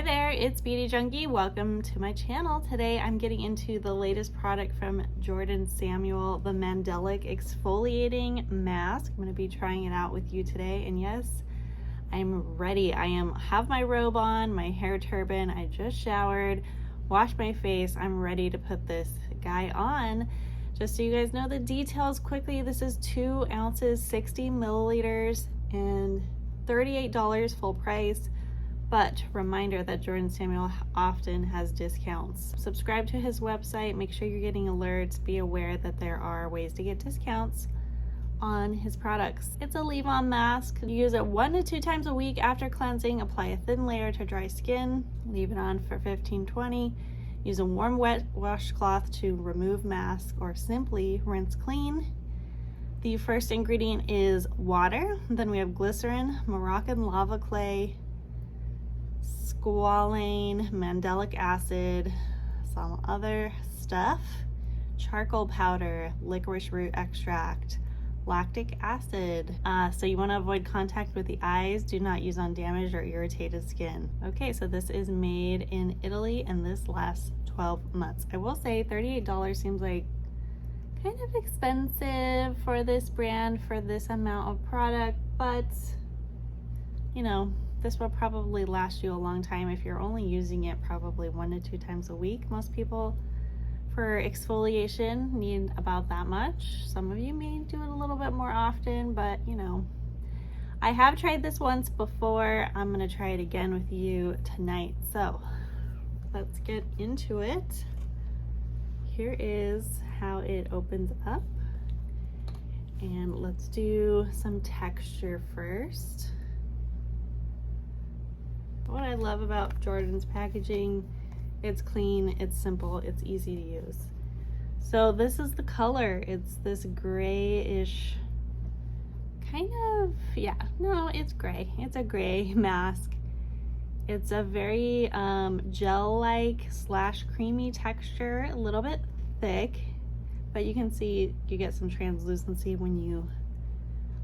Hi there, it's Beauty Junkie. Welcome to my channel. Today I'm getting into the latest product from Jordan Samuel, the Mandelic Exfoliating Mask. I'm going to be trying it out with you today, and yes, I'm ready. I have my robe on, my hair turban, I just showered, washed my face. I'm ready to put this guy on. Just so you guys know the details quickly, this is 2 ounces, 60 milliliters, and $38 full price. But reminder that Jordan Samuel often has discounts. Subscribe to his website, make sure you're getting alerts, be aware that there are ways to get discounts on his products. It's a leave-on mask. You use it 1 to 2 times a week after cleansing. Apply a thin layer to dry skin, leave it on for 15-20. Use a warm wet washcloth to remove mask or simply rinse clean. The first ingredient is water. Then we have glycerin, Moroccan lava clay, squalane, mandelic acid, some other stuff, charcoal powder, licorice root extract, lactic acid. So you want to avoid contact with the eyes. Do not use on damaged or irritated skin. Okay, so this is made in Italy and this lasts 12 months. I will say $38 seems like kind of expensive for this brand for this amount of product, but you know, this will probably last you a long time if you're only using it probably 1 to 2 times a week. Most people for exfoliation need about that much. Some of you may do it a little bit more often, but you know, I have tried this once before. I'm gonna try it again with you tonight. So let's get into it. Here is how it opens up. And let's do some texture first. What I love about Jordan's packaging, it's clean, it's simple, it's easy to use. So this is the color. It's this grayish kind of, yeah, no, it's gray. It's a gray mask. It's a very gel-like / creamy texture, a little bit thick, but you can see you get some translucency when you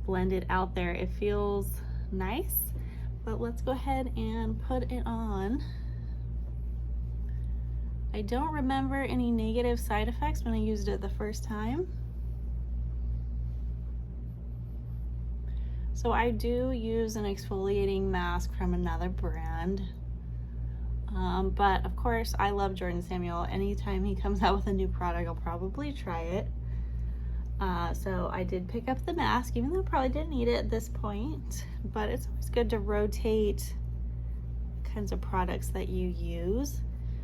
blend it out there. It feels nice. But let's go ahead and put it on. I don't remember any negative side effects when I used it the first time. So I do use an exfoliating mask from another brand. But of course, I love Jordan Samuel. Anytime he comes out with a new product, I'll probably try it. So I did pick up the mask, even though I probably didn't need it at this point, but it's always good to rotate kinds of products that you use.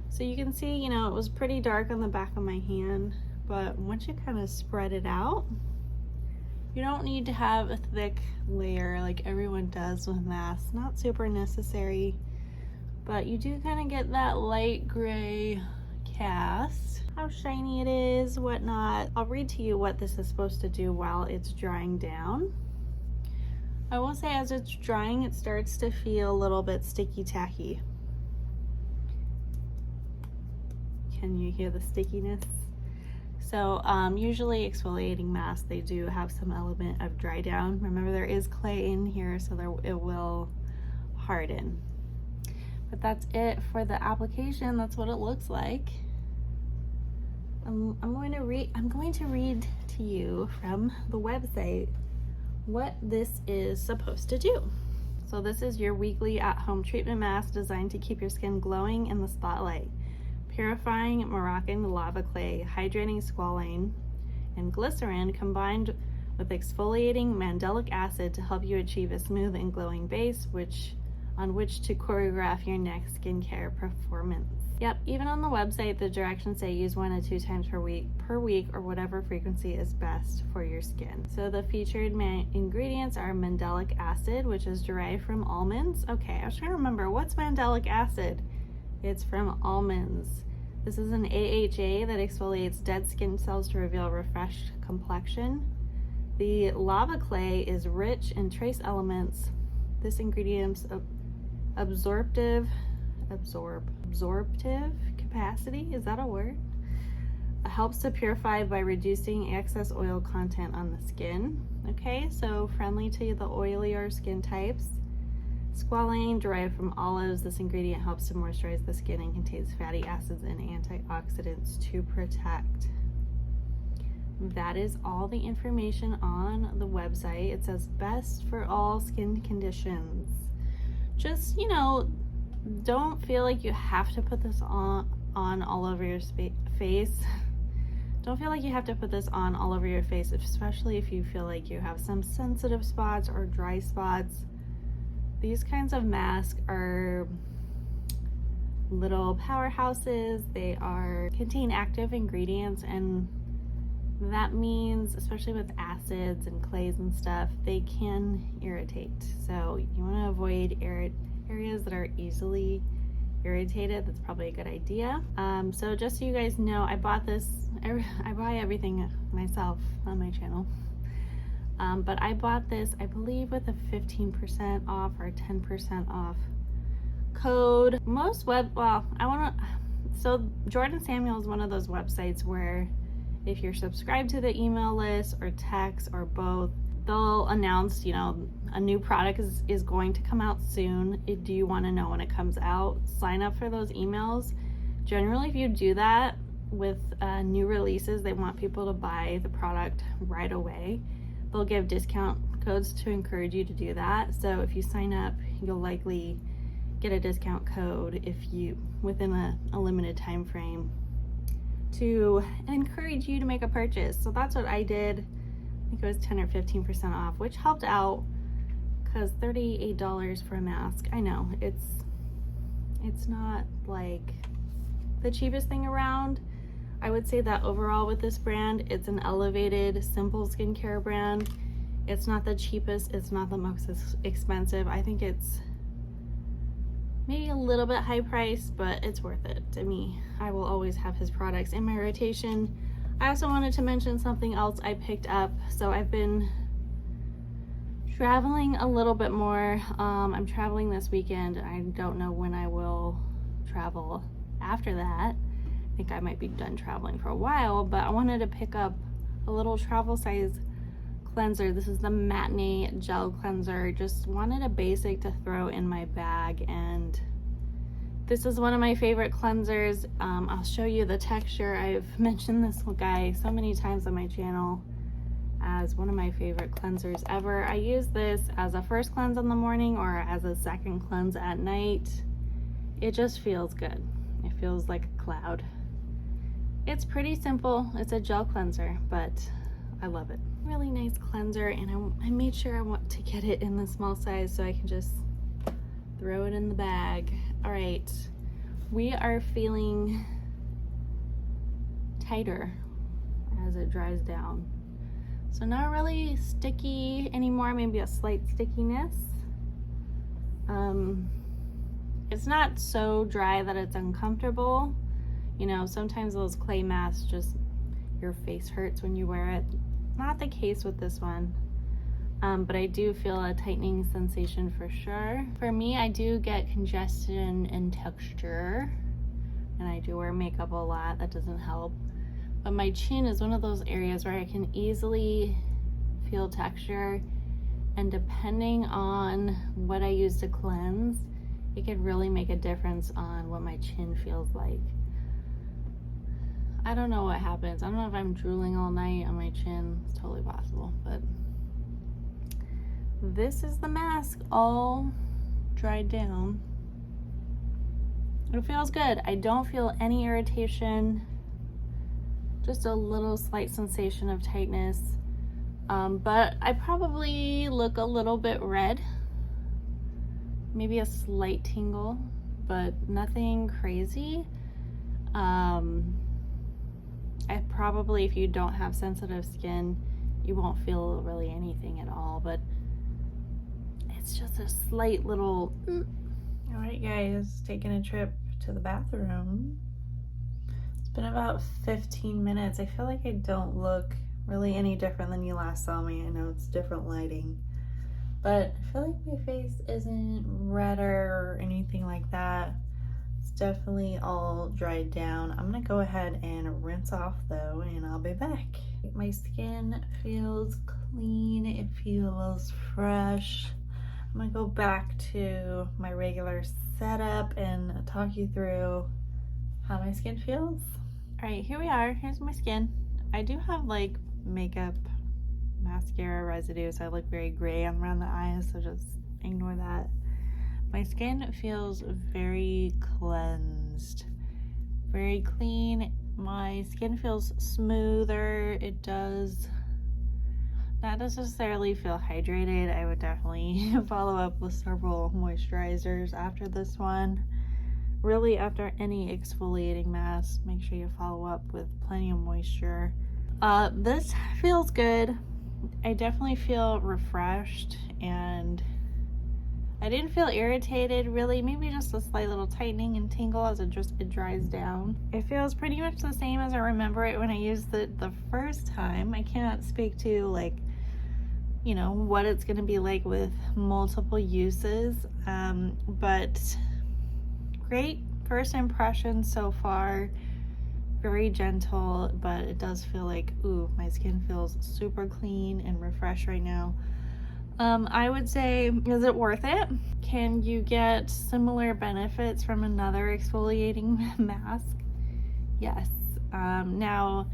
So you can see, you know, it was pretty dark on the back of my hand, but once you kind of spread it out, you don't need to have a thick layer like everyone does with masks. Not super necessary, but you do kind of get that light gray cast, how shiny it is, whatnot. I'll read to you what this is supposed to do while it's drying down. I will say as it's drying, it starts to feel a little bit sticky tacky. Can you hear the stickiness? So usually exfoliating masks, they do have some element of dry down. Remember, there is clay in here, so it will harden. But that's it for the application. That's what it looks like. I'm going to read to you from the website what this is supposed to do. So this is your weekly at-home treatment mask designed to keep your skin glowing in the spotlight. Purifying Moroccan lava clay, hydrating squalane, and glycerin combined with exfoliating mandelic acid to help you achieve a smooth and glowing base on which to choreograph your next skincare performance. Yep, even on the website, the directions say use 1 to 2 times per week or whatever frequency is best for your skin. So the featured ingredients are mandelic acid, which is derived from almonds. Okay, I was trying to remember, what's mandelic acid? It's from almonds. This is an AHA that exfoliates dead skin cells to reveal a refreshed complexion. The lava clay is rich in trace elements. This ingredient's absorptive capacity, is that a word? Helps to purify by reducing excess oil content on the skin. Okay, so friendly to the oilier skin types. Squalane, derived from olives. This ingredient helps to moisturize the skin and contains fatty acids and antioxidants to protect. That is all the information on the website. It says best for all skin conditions. Just, you know, don't feel like you have to put this on all over your face. Don't feel like you have to put this on all over your face, especially if you feel like you have some sensitive spots or dry spots. These kinds of masks are little powerhouses. They contain active ingredients, and that means, especially with acids and clays and stuff, they can irritate. So you want to avoid areas that are easily irritated. That's probably a good idea. So just so you guys know, I bought this. I buy everything myself on my channel. But I bought this, I believe, with a 15% off or 10% off code. So Jordan Samuel is one of those websites where if you're subscribed to the email list or text or both, they'll announce, you know, a new product is going to come out soon. Do you want to know when it comes out? Sign up for those emails. Generally, if you do that with new releases, they want people to buy the product right away. They'll give discount codes to encourage you to do that. So if you sign up, you'll likely get a discount code if you within a limited time frame to encourage you to make a purchase. So that's what I did. I think it was 10 or 15% off, which helped out, because $38 for a mask, I know it's not like the cheapest thing around. I would say that overall with this brand, it's an elevated, simple skincare brand. It's not the cheapest, it's not the most expensive. I think it's maybe a little bit high priced, but it's worth it to me. I will always have his products in my rotation. I also wanted to mention something else I picked up. So I've been traveling a little bit more. I'm traveling this weekend. I don't know when I will travel after that. I think I might be done traveling for a while, but I wanted to pick up a little travel size cleanser. This is the Matinee Gel Cleanser. Just wanted a basic to throw in my bag, and this is one of my favorite cleansers. I'll show you the texture. I've mentioned this guy so many times on my channel as one of my favorite cleansers ever. I use this as a first cleanse in the morning or as a second cleanse at night. It just feels good. It feels like a cloud. It's pretty simple. It's a gel cleanser, but I love it. Really nice cleanser, and I made sure I want to get it in the small size so I can just throw it in the bag. All right, we are feeling tighter as it dries down. So not really sticky anymore, maybe a slight stickiness. It's not so dry that it's uncomfortable. You know, sometimes those clay masks, just your face hurts when you wear it. Not the case with this one, but I do feel a tightening sensation for sure. For me, I do get congestion and texture, and I do wear makeup a lot. That doesn't help. But my chin is one of those areas where I can easily feel texture, and depending on what I use to cleanse, it could really make a difference on what my chin feels like. I don't know what happens. I don't know if I'm drooling all night on my chin. It's totally possible, but this is the mask all dried down. It feels good. I don't feel any irritation, just a little slight sensation of tightness. But I probably look a little bit red, maybe a slight tingle, but nothing crazy. I probably, if you don't have sensitive skin, you won't feel really anything at all, but it's just a slight little All right, guys, taking a trip to the bathroom. It's been about 15 minutes. I feel like I don't look really any different than you last saw me. I know it's different lighting, but I feel like my face isn't redder or anything like that. It's definitely all dried down. I'm gonna go ahead and rinse off though, and I'll be back. My skin feels clean. It feels fresh. I'm gonna go back to my regular setup and talk you through how my skin feels. All right, here we are. Here's my skin. I do have like makeup mascara residue, so I look very gray around the eyes, so just ignore that. My skin feels very cleansed, very clean. My skin feels smoother. It does not necessarily feel hydrated. I would definitely follow up with several moisturizers after this one. Really, after any exfoliating mask, make sure you follow up with plenty of moisture. This feels good. I definitely feel refreshed, and I didn't feel irritated really, maybe just a slight little tightening and tingle as it dries down. It feels pretty much the same as I remember it when I used it the first time. I can't speak to like, you know, what it's going to be like with multiple uses, but great first impression so far. Very gentle, but it does feel like, ooh, my skin feels super clean and refreshed right now. I would say, is it worth it? Can you get similar benefits from another exfoliating mask? Yes. Now,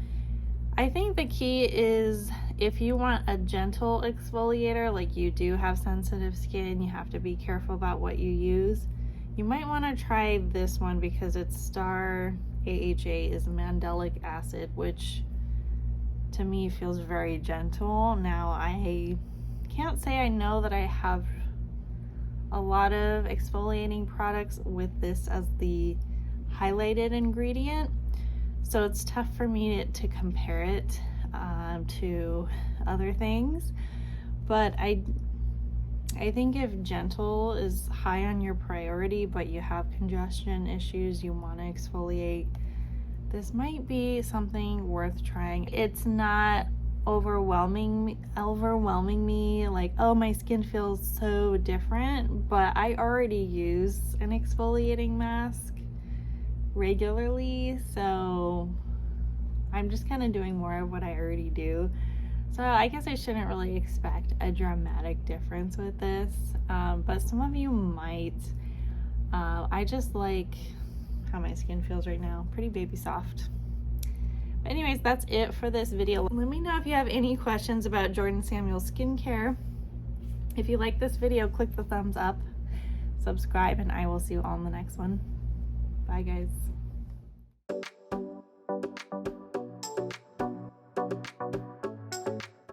I think the key is if you want a gentle exfoliator, like you do have sensitive skin, you have to be careful about what you use. You might want to try this one because its star AHA is mandelic acid, which to me feels very gentle. Now, I can't say I know that I have a lot of exfoliating products with this as the highlighted ingredient, so it's tough for me to compare it to other things. But I think if gentle is high on your priority, but you have congestion issues, you want to exfoliate, this might be something worth trying. It's not overwhelming me like, oh, my skin feels so different, but I already use an exfoliating mask regularly, so I'm just kind of doing more of what I already do. So I guess I shouldn't really expect a dramatic difference with this, but some of you might. I just like how my skin feels right now, pretty baby soft. But anyways, that's it for this video. Let me know if you have any questions about Jordan Samuel's skincare. If you like this video, click the thumbs up, subscribe, and I will see you all in the next one. Bye, guys.